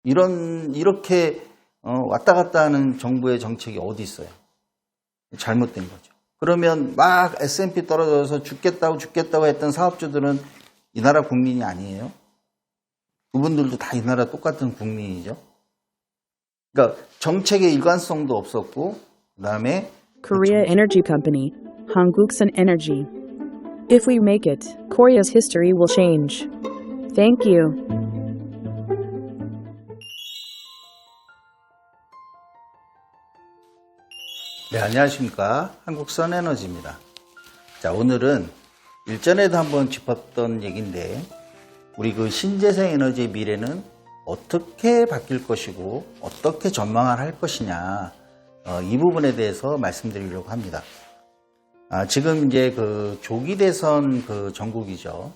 이렇게 왔다 갔다 하는 정부의 정책이 어디 있어요? 잘못된 거죠. 그러면 막 S&P 떨어져서 죽겠다고 했던 사업주들은 이 나라 국민이 아니에요? 그분들도 다 이 나라 똑같은 국민이죠. 그러니까 정책의 일관성도 없었고, 그 다음에 Korea Energy Company, 한국산 Energy. If we make it, Korea's history will change. Thank you. 네, 안녕하십니까. 한국선에너지입니다. 자, 오늘은 일전에도 한번 짚었던 얘기인데, 우리 그 신재생 에너지의 미래는 어떻게 바뀔 것이고, 어떻게 전망을 할 것이냐, 이 부분에 대해서 말씀드리려고 합니다. 지금 이제 그 조기 대선 그 전국이죠.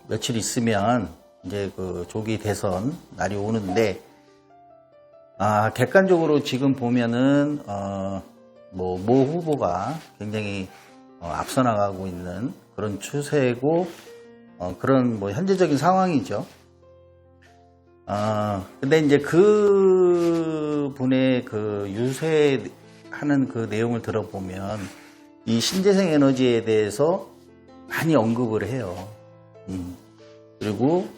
며칠 있으면 이제 그 조기 대선 날이 오는데, 객관적으로 지금 보면은, 모 후보가 굉장히 앞서 나가고 있는 그런 추세고, 그런 뭐 현재적인 상황이죠. 근데 이제 그 분의 그 유세하는 그 내용을 들어보면, 이 신재생 에너지에 대해서 많이 언급을 해요. 그리고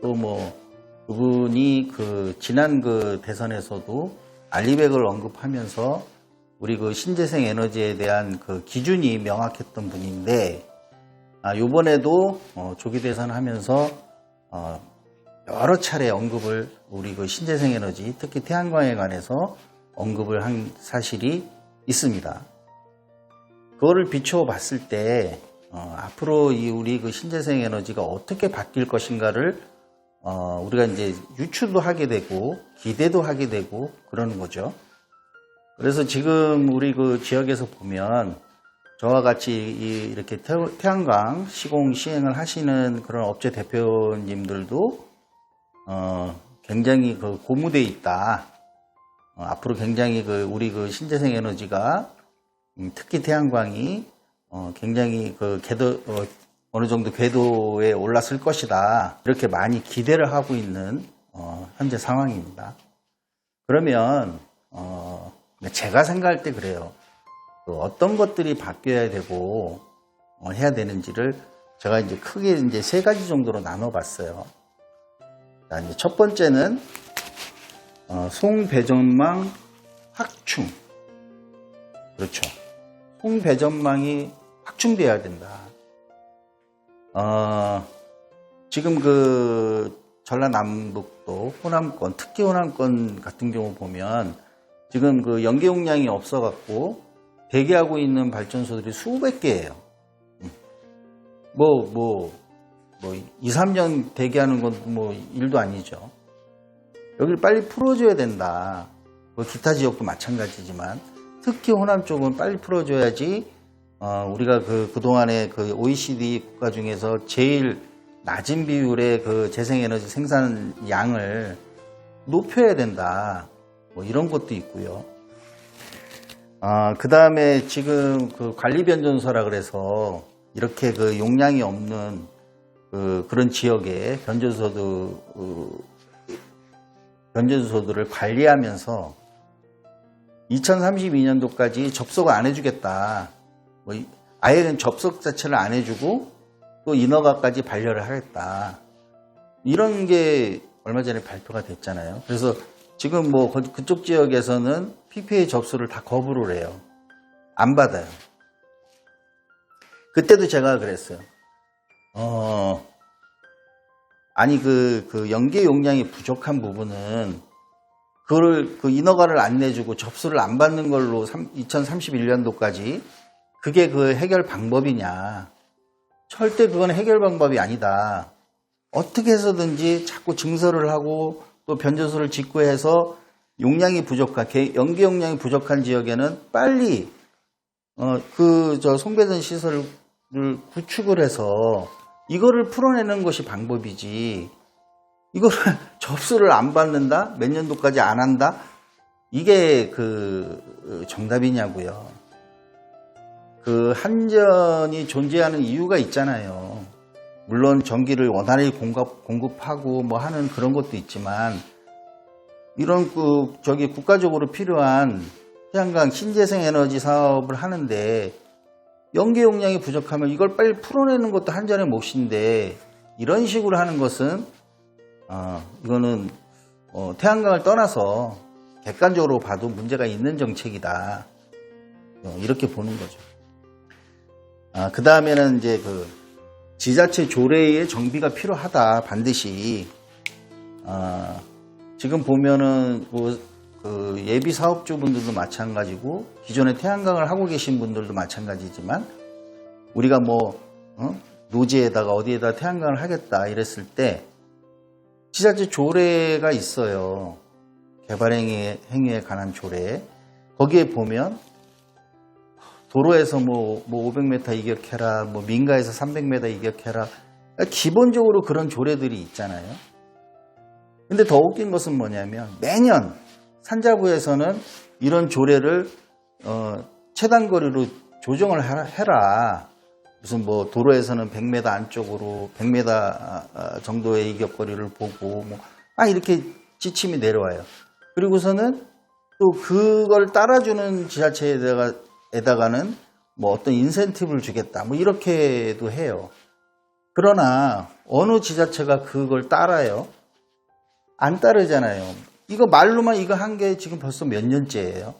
또 뭐, 그분이 그 지난 그 대선에서도 알리백을 언급하면서 우리 그 신재생 에너지에 대한 그 기준이 명확했던 분인데, 요번에도 조기 대선 하면서 여러 차례 언급을 우리 그 신재생 에너지, 특히 태양광에 관해서 언급을 한 사실이 있습니다. 그거를 비추어 봤을 때 앞으로 이 우리 그 신재생 에너지가 어떻게 바뀔 것인가를 우리가 이제 유추도 하게 되고 기대도 하게 되고 그러는 거죠. 그래서 지금 우리 그 지역에서 보면 저와 같이 이렇게 태양광 시공 시행을 하시는 그런 업체 대표님들도 굉장히 그 고무돼 있다. 앞으로 굉장히 그 우리 그 신재생 에너지가 특히 태양광이 굉장히 그 어느 정도 궤도에 올랐을 것이다. 이렇게 많이 기대를 하고 있는 현재 상황입니다. 그러면 제가 생각할 때 그래요. 어떤 것들이 바뀌어야 되고 해야 되는지를 제가 이제 크게 이제 세 가지 정도로 나눠봤어요. 자, 이제 첫 번째는 송배전망 확충. 그렇죠. 송배전망이 확충돼야 된다. 지금 그 전라남북도 호남권, 특히 호남권 같은 경우 보면 지금 그 연계 용량이 없어갖고 대기하고 있는 발전소들이 수백 개예요. 2, 3년 대기하는 건 뭐 일도 아니죠. 여기를 빨리 풀어줘야 된다. 뭐 기타 지역도 마찬가지지만 특히 호남 쪽은 빨리 풀어줘야지 우리가 그동안에 그 OECD 국가 중에서 제일 낮은 비율의 그 재생에너지 생산량을 높여야 된다. 뭐 이런 것도 있고요. 그 다음에 지금 그 관리변전소라 그래서 이렇게 그 용량이 없는 그런 지역에 변전소들을 관리하면서 2032년도까지 접속을 안 해주겠다. 아예 접속 자체를 안 해주고 또 인허가까지 반려를 하겠다. 이런 게 얼마 전에 발표가 됐잖아요. 그래서 지금 뭐 그쪽 지역에서는 PPA 접수를 다 거부를 해요. 안 받아요. 그때도 제가 그랬어요. 아니 그 연계 용량이 부족한 부분은 그거를 그 인허가를 안 내주고 접수를 안 받는 걸로 2031년도까지 그게 그 해결 방법이냐. 절대 그건 해결 방법이 아니다. 어떻게 해서든지 자꾸 증설을 하고 또 변전소를 짓고 해서 용량이 부족한, 연계 용량이 부족한 지역에는 빨리 송배전 시설을 구축을 해서 이거를 풀어내는 것이 방법이지. 이거를 접수를 안 받는다? 몇 년도까지 안 한다? 이게 정답이냐고요. 그 한전이 존재하는 이유가 있잖아요. 물론 전기를 원활히 공급하고 뭐 하는 그런 것도 있지만 이런 국가적으로 필요한 태양광 신재생 에너지 사업을 하는데 연계 용량이 부족하면 이걸 빨리 풀어내는 것도 한전의 몫인데 이런 식으로 하는 것은 이거는 태양광을 떠나서 객관적으로 봐도 문제가 있는 정책이다. 이렇게 보는 거죠. 그 다음에는 이제 지자체 조례의 정비가 필요하다. 반드시. 지금 보면은 예비 사업주분들도 마찬가지고 기존에 태양광을 하고 계신 분들도 마찬가지지만 우리가 노지에다가 어디에다 태양광을 하겠다 이랬을 때 지자체 조례가 있어요. 개발행위에 관한 조례. 거기에 보면 도로에서 500m 이격해라, 민가에서 300m 이격해라. 기본적으로 그런 조례들이 있잖아요. 근데 더 웃긴 것은 뭐냐면 매년 산자부에서는 이런 조례를 최단거리로 조정을 해라. 무슨 도로에서는 100m 안쪽으로 100m 정도의 이격거리를 보고 이렇게 지침이 내려와요. 그리고서는 또 그걸 따라주는 지자체에다가는 어떤 인센티브를 주겠다. 이렇게도 해요. 그러나 어느 지자체가 그걸 따라요? 안 따르잖아요. 이거 말로만 이거 한 게 지금 벌써 몇 년째예요.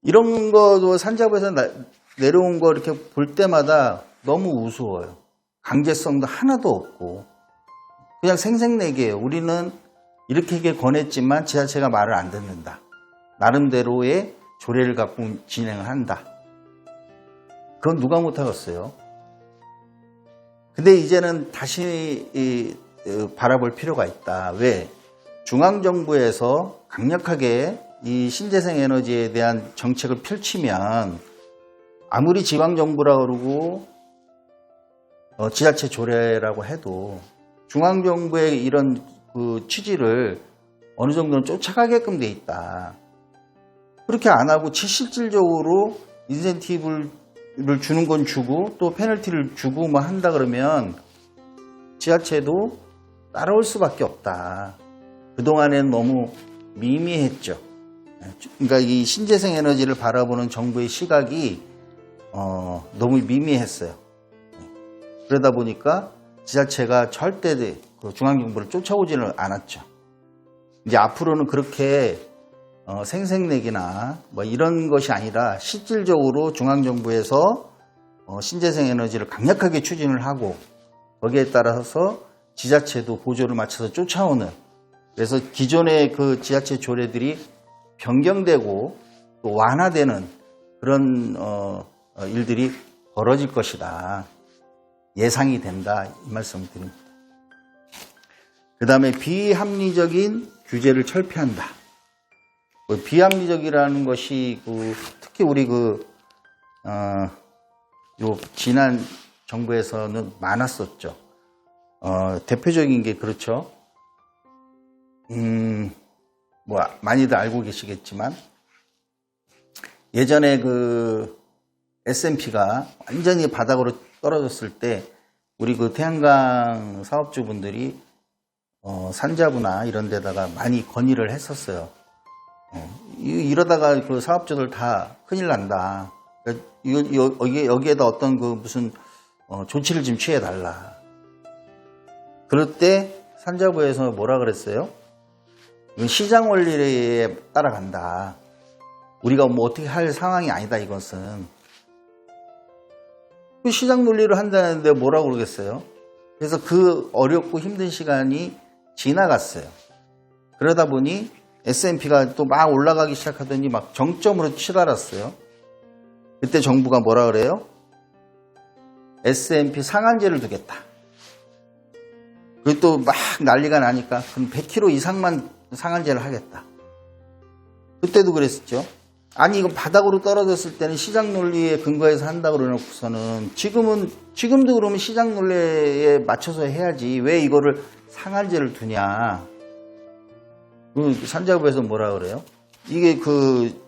이런 거도 산자부에서 내려온 거 이렇게 볼 때마다 너무 우스워요. 강제성도 하나도 없고 그냥 생색내기예요. 우리는 이렇게 권했지만 지자체가 말을 안 듣는다. 나름대로의 조례를 갖고 진행을 한다. 그건 누가 못하겠어요. 근데 이제는 다시 바라볼 필요가 있다. 왜? 중앙정부에서 강력하게 이 신재생 에너지에 대한 정책을 펼치면 아무리 지방정부라 그러고 지자체 조례라고 해도 중앙정부의 이런 취지를 어느 정도는 쫓아가게끔 돼 있다. 그렇게 안 하고 실질적으로 인센티브를 주는 건 주고 또 페널티를 주고 한다 그러면 지자체도 따라올 수밖에 없다. 그동안엔 너무 미미했죠. 그러니까 이 신재생 에너지를 바라보는 정부의 시각이 너무 미미했어요. 그러다 보니까 지자체가 절대 중앙정부를 쫓아오지는 않았죠. 이제 앞으로는 그렇게 생색내기나 이런 것이 아니라 실질적으로 중앙정부에서 신재생 에너지를 강력하게 추진을 하고 거기에 따라서 지자체도 보조를 맞춰서 쫓아오는, 그래서 기존의 그 지자체 조례들이 변경되고 또 완화되는 그런 일들이 벌어질 것이다. 예상이 된다. 이 말씀을 드립니다. 그 다음에 비합리적인 규제를 철폐한다. 비합리적이라는 것이 특히 우리 지난 정부에서는 많았었죠. 대표적인 게 그렇죠. 많이들 알고 계시겠지만 예전에 S&P가 완전히 바닥으로 떨어졌을 때 우리 태양광 사업주분들이 산자부나 이런 데다가 많이 건의를 했었어요. 이러다가 사업주들 다 큰일 난다. 여기에다 어떤 무슨 조치를 좀 취해달라. 그럴 때 산자부에서 뭐라 그랬어요? 이건 시장 원리에 따라간다. 우리가 어떻게 할 상황이 아니다, 이것은. 시장 논리로 한다는데 뭐라고 그러겠어요? 그래서 어렵고 힘든 시간이 지나갔어요. 그러다 보니 S&P가 또 막 올라가기 시작하더니 막 정점으로 치달았어요. 그때 정부가 뭐라 그래요? S&P 상한제를 두겠다. 그리고 또 막 난리가 나니까 그럼 100kg 이상만 상한제를 하겠다. 그때도 그랬었죠. 아니 이거 바닥으로 떨어졌을 때는 시장 논리에 근거해서 한다고 그러놓고서는 지금도 그러면 시장 논리에 맞춰서 해야지 왜 이거를 상한제를 두냐. 산자부에서 뭐라 그래요? 이게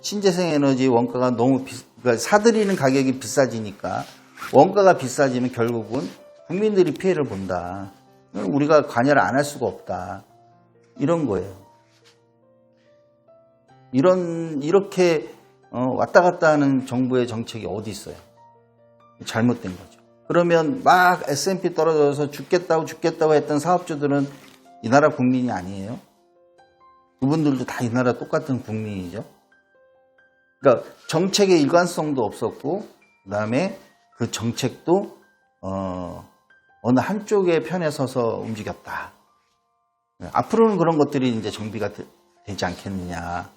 신재생 에너지 원가가 너무 그러니까 사들이는 가격이 비싸지니까 원가가 비싸지면 결국은 국민들이 피해를 본다. 우리가 관여를 안 할 수가 없다. 이런 거예요. 이렇게 왔다 갔다 하는 정부의 정책이 어디 있어요? 잘못된 거죠. 그러면 막 S&P 떨어져서 죽겠다고 했던 사업주들은 이 나라 국민이 아니에요? 그분들도 다 이 나라 똑같은 국민이죠. 그러니까 정책의 일관성도 없었고, 그 다음에 그 정책도 어느 한쪽의 편에 서서 움직였다. 앞으로는 그런 것들이 이제 정비가 되지 않겠느냐,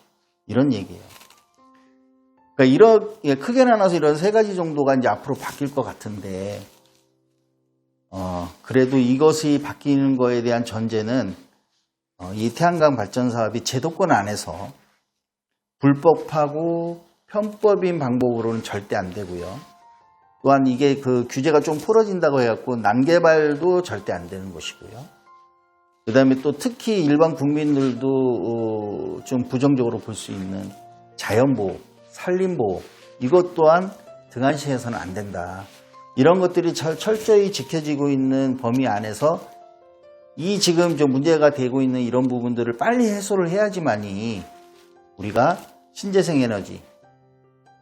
이런 얘기예요. 그러니까 크게 나눠서 이런 세 가지 정도가 이제 앞으로 바뀔 것 같은데, 그래도 이것이 바뀌는 거에 대한 전제는 이 태양광 발전 사업이 제도권 안에서 불법하고 편법인 방법으로는 절대 안 되고요. 또한 이게 그 규제가 좀 풀어진다고 해갖고 난개발도 절대 안 되는 것이고요. 그 다음에 또 특히 일반 국민들도 좀 부정적으로 볼 수 있는 자연보호, 산림보호, 이것 또한 등한시해서는 안 된다. 이런 것들이 철저히 지켜지고 있는 범위 안에서 이 지금 좀 문제가 되고 있는 이런 부분들을 빨리 해소를 해야지만이 우리가 신재생 에너지,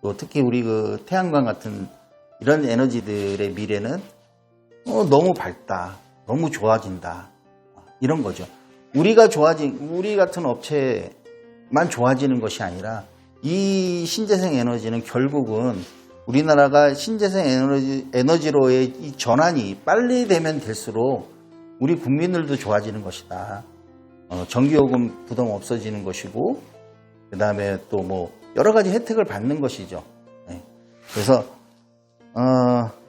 또 특히 우리 그 태양광 같은 이런 에너지들의 미래는 너무 밝다, 너무 좋아진다, 이런 거죠. 우리 같은 업체만 좋아지는 것이 아니라 이 신재생 에너지는 결국은 우리나라가 신재생 에너지로의 이 전환이 빨리 되면 될수록 우리 국민들도 좋아지는 것이다. 전기요금 부담 없어지는 것이고, 그 다음에 또 뭐 여러 가지 혜택을 받는 것이죠. 네. 그래서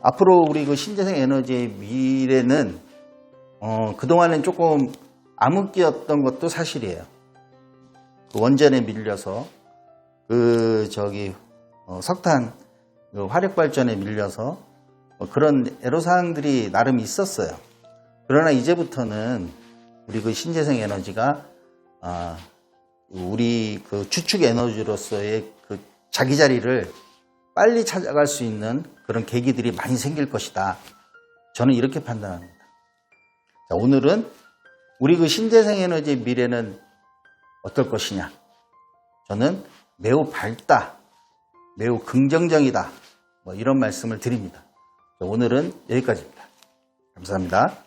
앞으로 우리 그 신재생 에너지의 미래는 그동안은 조금 암흑기였던 것도 사실이에요. 그 원전에 밀려서 석탄 화력 발전에 밀려서 그런 애로사항들이 나름 있었어요. 그러나 이제부터는 우리 그 신재생 에너지가 우리 그 주축 에너지로서의 그 자기 자리를 빨리 찾아갈 수 있는 그런 계기들이 많이 생길 것이다. 저는 이렇게 판단합니다. 자, 오늘은 우리 그 신재생 에너지의 미래는 어떨 것이냐? 저는 매우 밝다, 매우 긍정적이다, 뭐 이런 말씀을 드립니다. 자, 오늘은 여기까지입니다. 감사합니다.